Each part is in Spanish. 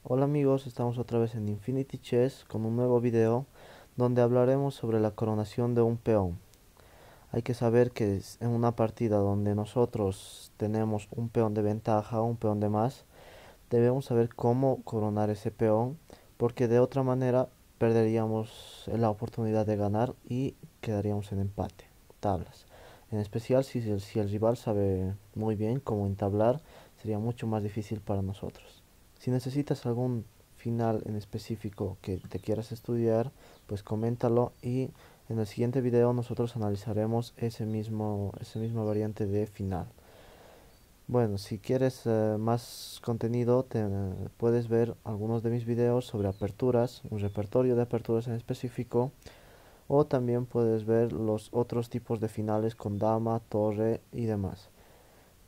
Hola amigos, estamos otra vez en Infinity Chess con un nuevo video donde hablaremos sobre la coronación de un peón. Hay que saber que en una partida donde nosotros tenemos un peón de ventaja o un peón de más, debemos saber cómo coronar ese peón porque de otra manera perderíamos la oportunidad de ganar y quedaríamos en empate, tablas. En especial si el rival sabe muy bien cómo entablar, sería mucho más difícil para nosotros. Si necesitas algún final en específico que te quieras estudiar, pues coméntalo y en el siguiente video nosotros analizaremos esa misma variante de final. Bueno, si quieres más contenido, puedes ver algunos de mis videos sobre aperturas, un repertorio de aperturas en específico, o también puedes ver los otros tipos de finales con dama, torre y demás.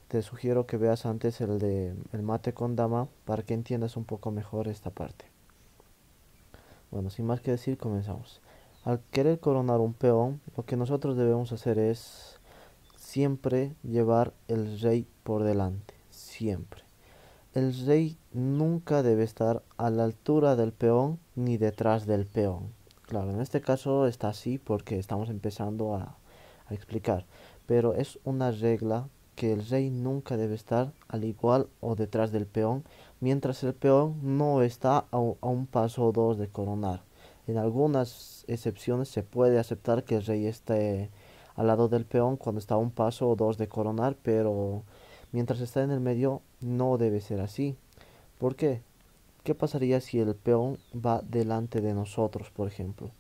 Te sugiero que veas antes el de el mate con dama para que entiendas un poco mejor esta parte. Bueno, sin más que decir, comenzamos. Al querer coronar un peón, lo que nosotros debemos hacer es siempre llevar el rey por delante, siempre. El rey nunca debe estar a la altura del peón ni detrás del peón. Claro, en este caso está así porque estamos empezando a explicar, pero es una regla que el rey nunca debe estar al igual o detrás del peón, mientras el peón no está a un paso o dos de coronar. En algunas excepciones se puede aceptar que el rey esté al lado del peón cuando está a un paso o dos de coronar, pero mientras está en el medio no debe ser así. ¿Por qué? ¿Qué pasaría si el peón va delante de nosotros, por ejemplo?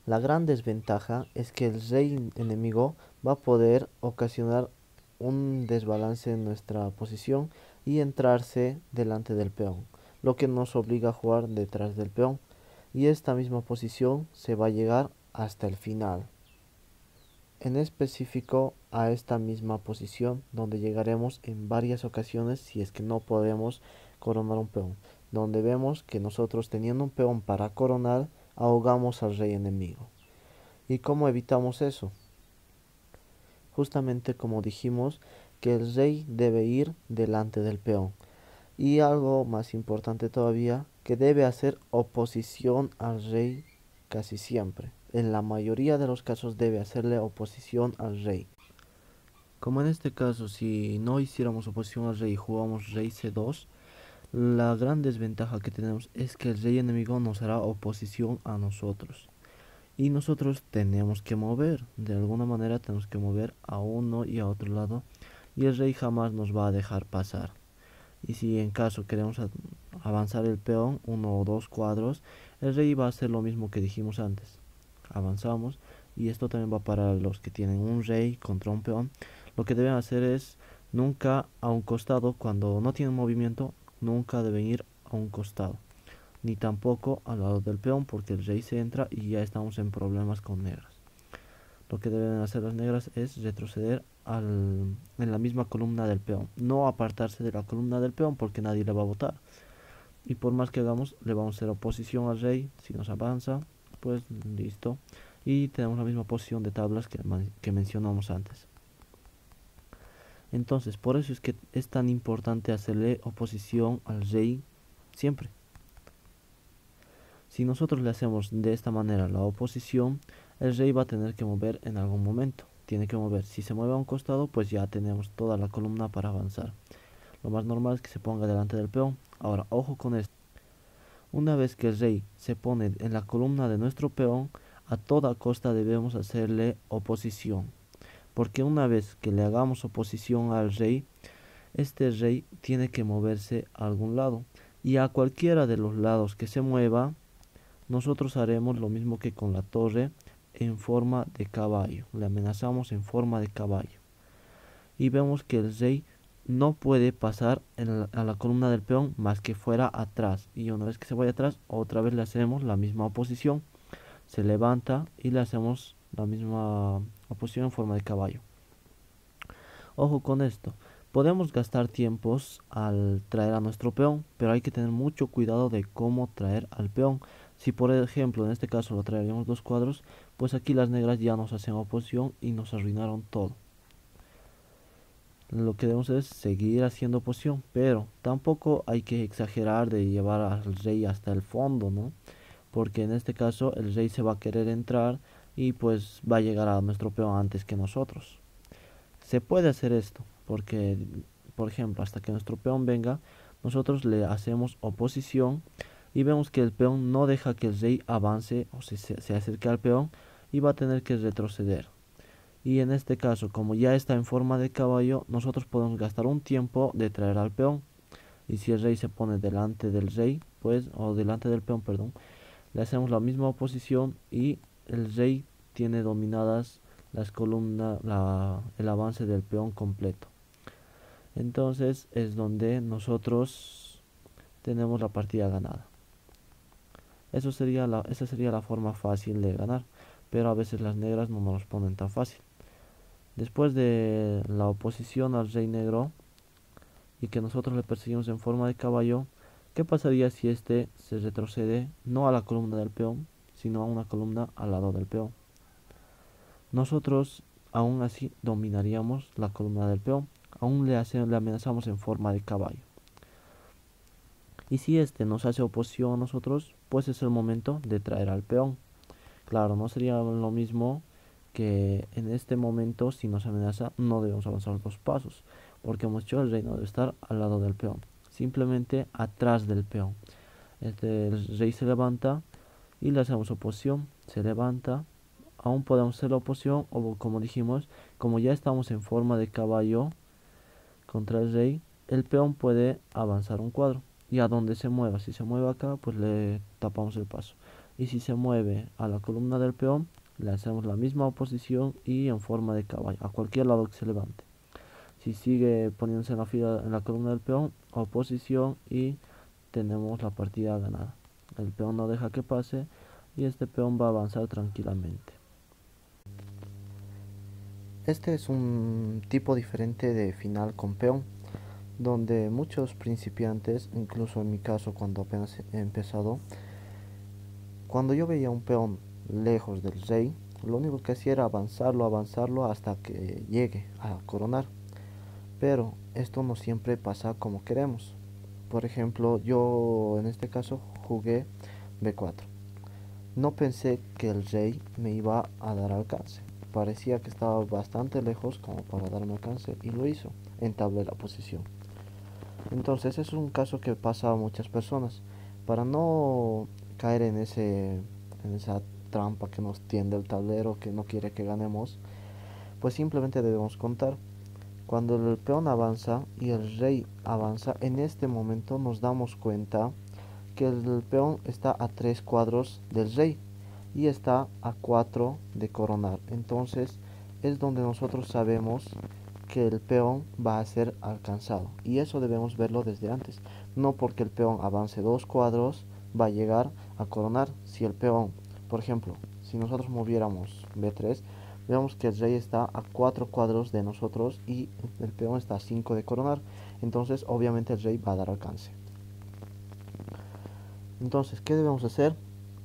La gran desventaja es que el rey enemigo va a poder ocasionar un desbalance en nuestra posición y entrarse delante del peón, lo que nos obliga a jugar detrás del peón. Y esta misma posición se va a llegar hasta el final. En específico a esta misma posición donde llegaremos en varias ocasiones si es que no podemos coronar un peón, donde vemos que nosotros teniendo un peón para coronar ahogamos al rey enemigo. ¿Y cómo evitamos eso? Justamente como dijimos que el rey debe ir delante del peón. Y algo más importante todavía, que debe hacer oposición al rey casi siempre. En la mayoría de los casos debe hacerle oposición al rey. Como en este caso, si no hiciéramos oposición al rey y jugamos rey c2, la gran desventaja que tenemos es que el rey enemigo nos hará oposición a nosotros. Y nosotros tenemos que mover, de alguna manera tenemos que mover a uno y a otro lado. Y el rey jamás nos va a dejar pasar. Y si en caso queremos avanzar el peón, uno o dos cuadros, el rey va a hacer lo mismo que dijimos antes. Avanzamos y esto también va para los que tienen un rey contra un peón. Lo que deben hacer es nunca a un costado, cuando no tienen movimiento, nunca deben ir a un costado. Ni tampoco al lado del peón porque el rey se entra y ya estamos en problemas con negras. Lo que deben hacer las negras es retroceder en la misma columna del peón. No apartarse de la columna del peón porque nadie le va a votar. Y por más que hagamos, le vamos a hacer oposición al rey. Si nos avanza, pues listo. Y tenemos la misma posición de tablas que mencionamos antes. Entonces, por eso es que es tan importante hacerle oposición al rey siempre. Si nosotros le hacemos de esta manera la oposición, el rey va a tener que mover en algún momento. Tiene que mover. Si se mueve a un costado, pues ya tenemos toda la columna para avanzar. Lo más normal es que se ponga delante del peón. Ahora, ojo con esto. Una vez que el rey se pone en la columna de nuestro peón, a toda costa debemos hacerle oposición. Porque una vez que le hagamos oposición al rey, este rey tiene que moverse a algún lado. Y a cualquiera de los lados que se mueva, nosotros haremos lo mismo que con la torre en forma de caballo. Le amenazamos en forma de caballo. Y vemos que el rey no puede pasar a la columna del peón más que fuera atrás. Y una vez que se vaya atrás, otra vez le hacemos la misma oposición. Se levanta y le hacemos la misma oposición en forma de caballo. Ojo con esto. Podemos gastar tiempos al traer a nuestro peón, pero hay que tener mucho cuidado de cómo traer al peón. Si por ejemplo en este caso lo traeríamos dos cuadros, pues aquí las negras ya nos hacen oposición y nos arruinaron todo. lo que debemos es seguir haciendo oposición, pero tampoco hay que exagerar de llevar al rey hasta el fondo, ¿no? Porque en este caso el rey se va a querer entrar y pues va a llegar a nuestro peón antes que nosotros. Se puede hacer esto, porque, por ejemplo, hasta que nuestro peón venga, nosotros le hacemos oposición y vemos que el peón no deja que el rey avance o se acerque al peón y va a tener que retroceder. Y en este caso, como ya está en forma de caballo, nosotros podemos gastar un tiempo de traer al peón. Y si el rey se pone delante del rey, pues, o delante del peón, perdón, le hacemos la misma oposición y el rey tiene dominadas las columnas, el avance del peón completo. Entonces es donde nosotros tenemos la partida ganada. Esa sería la forma fácil de ganar, pero a veces las negras no nos los ponen tan fácil. Después de la oposición al rey negro y que nosotros le perseguimos en forma de caballo, ¿qué pasaría si este se retrocede no a la columna del peón, sino a una columna al lado del peón? Nosotros aún así dominaríamos la columna del peón, aún le amenazamos en forma de caballo. Y si este nos hace oposición a nosotros, pues es el momento de traer al peón. Claro, no sería lo mismo que en este momento, si nos amenaza, no debemos avanzar 2 pasos, porque hemos dicho el rey no debe estar al lado del peón, simplemente atrás del peón. El rey se levanta y le hacemos oposición, se levanta, aún podemos hacer la oposición, o como dijimos, como ya estamos en forma de caballo contra el rey, el peón puede avanzar un cuadro. Y a donde se mueva, si se mueve acá, pues le tapamos el paso. Y si se mueve a la columna del peón, le hacemos la misma oposición y en forma de caballo, a cualquier lado que se levante. Si sigue poniéndose en la fila en la columna del peón, oposición y tenemos la partida ganada. El peón no deja que pase y este peón va a avanzar tranquilamente. Este es un tipo diferente de final con peón, donde muchos principiantes, incluso en mi caso cuando apenas he empezado, cuando yo veía un peón lejos del rey, lo único que hacía era avanzarlo hasta que llegue a coronar. Pero esto no siempre pasa como queremos. Por ejemplo, yo en este caso jugué B4. No pensé que el rey me iba a dar alcance. Parecía que estaba bastante lejos como para darme alcance y lo hizo. Entablé la posición. Entonces es un caso que pasa a muchas personas. Para no caer en esa trampa que nos tiende el tablero, que no quiere que ganemos, pues simplemente debemos contar. Cuando el peón avanza y el rey avanza, en este momento nos damos cuenta que el peón está a 3 cuadros del rey y está a 4 de coronar. Entonces es donde nosotros sabemos que el peón va a ser alcanzado. Y eso debemos verlo desde antes. No porque el peón avance 2 cuadros va a llegar a coronar. Si el peón, por ejemplo, si nosotros moviéramos B3, vemos que el rey está a 4 cuadros de nosotros y el peón está a 5 de coronar. Entonces obviamente el rey va a dar alcance. Entonces, ¿qué debemos hacer?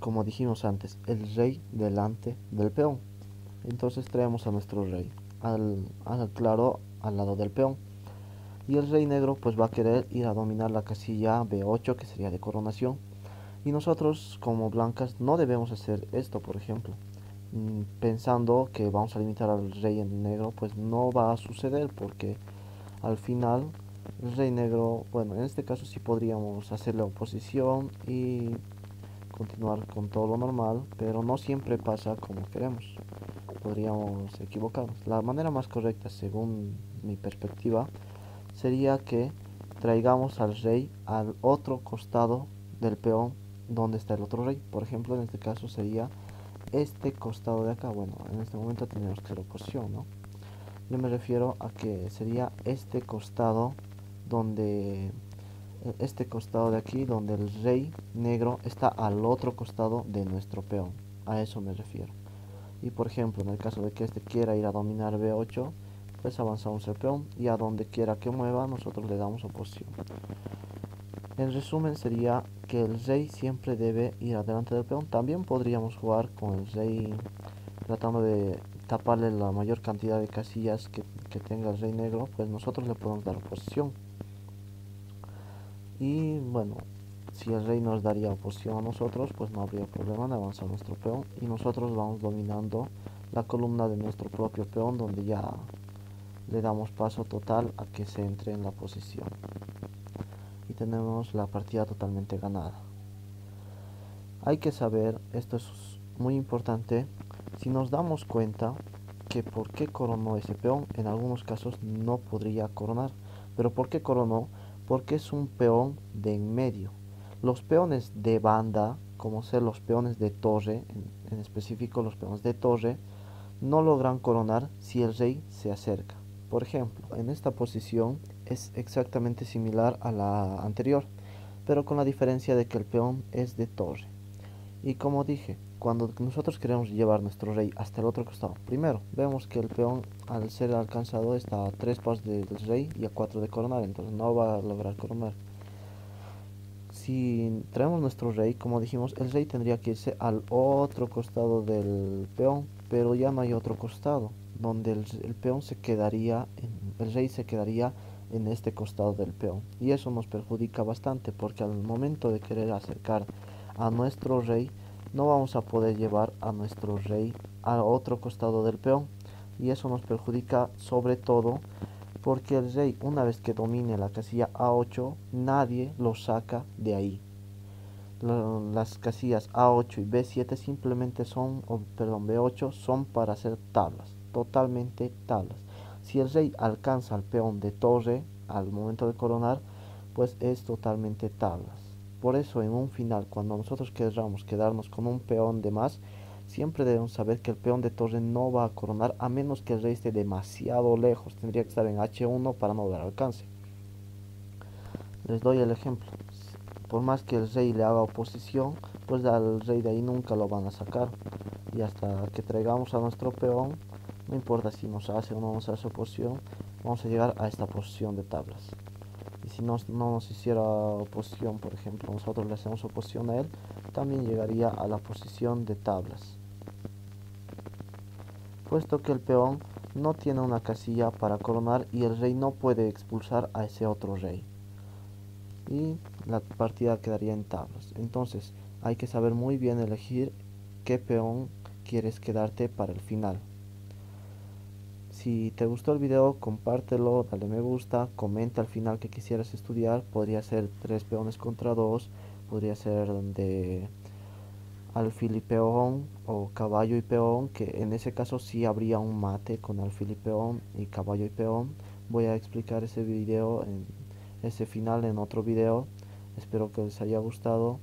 Como dijimos antes, el rey delante del peón. Entonces traemos a nuestro rey claro al lado del peón. Y el rey negro pues va a querer ir a dominar la casilla B8, que sería de coronación. Y nosotros como blancas no debemos hacer esto, por ejemplo. Pensando que vamos a limitar al rey en negro, pues no va a suceder porque al final el rey negro, bueno, en este caso sí podríamos hacerle oposición y continuar con todo lo normal, pero no siempre pasa como queremos. Podríamos equivocarnos. La manera más correcta, según mi perspectiva, sería que traigamos al rey al otro costado del peón donde está el otro rey. Por ejemplo, en este caso sería este costado de acá. Bueno, en este momento tenemos que hacer oposición, ¿no? Yo me refiero a que sería este costado donde este costado de aquí donde el rey negro está al otro costado de nuestro peón. A eso me refiero. Y por ejemplo, en el caso de que este quiera ir a dominar B8, pues avanzamos el peón y a donde quiera que mueva nosotros le damos oposición. En resumen sería que el rey siempre debe ir adelante del peón. También podríamos jugar con el rey tratando de taparle la mayor cantidad de casillas que tenga el rey negro, pues nosotros le podemos dar oposición. Y bueno, si el rey nos daría oposición a nosotros, pues no habría problema de avanzar nuestro peón y nosotros vamos dominando la columna de nuestro propio peón, donde ya le damos paso total a que se entre en la posición y tenemos la partida totalmente ganada. Hay que saber, esto es muy importante, si nos damos cuenta que por qué coronó ese peón, en algunos casos no podría coronar. Pero ¿por qué coronó? Porque es un peón de en medio. Los peones de banda, como ser los peones de torre, en específico los peones de torre, no logran coronar si el rey se acerca. Por ejemplo, en esta posición es exactamente similar a la anterior, pero con la diferencia de que el peón es de torre. Y como dije, cuando nosotros queremos llevar nuestro rey hasta el otro costado, primero vemos que el peón al ser alcanzado está a 3 pasos del rey y a 4 de coronar, entonces no va a lograr coronar. Si traemos nuestro rey, como dijimos, el rey tendría que irse al otro costado del peón, pero ya no hay otro costado, donde el peón se quedaría, el rey se quedaría en este costado del peón. Y eso nos perjudica bastante, porque al momento de querer acercar a nuestro rey, no vamos a poder llevar a nuestro rey al otro costado del peón. Y eso nos perjudica sobre todo porque el rey, una vez que domine la casilla A8, nadie lo saca de ahí. Las casillas A8 y B7 simplemente son, perdón, B8 son para hacer tablas, totalmente tablas. Si el rey alcanza al peón de torre al momento de coronar, pues es totalmente tablas. Por eso en un final, cuando nosotros queramos quedarnos con un peón de más, siempre debemos saber que el peón de torre no va a coronar a menos que el rey esté demasiado lejos. Tendría que estar en H1 para no dar alcance. Les doy el ejemplo. Por más que el rey le haga oposición, pues al rey de ahí nunca lo van a sacar. Y hasta que traigamos a nuestro peón, no importa si nos hace o no nos hace oposición, vamos a llegar a esta posición de tablas. Y si no nos hiciera oposición, por ejemplo, nosotros le hacemos oposición a él, también llegaría a la posición de tablas. Puesto que el peón no tiene una casilla para coronar y el rey no puede expulsar a ese otro rey. Y la partida quedaría en tablas. Entonces hay que saber muy bien elegir qué peón quieres quedarte para el final. Si te gustó el video, compártelo, dale me gusta, comenta al final que quisieras estudiar. Podría ser 3 peones contra 2, podría ser de alfil y peón o caballo y peón, que en ese caso sí habría un mate con alfil y peón y caballo y peón. Voy a explicar ese final en otro video. Espero que les haya gustado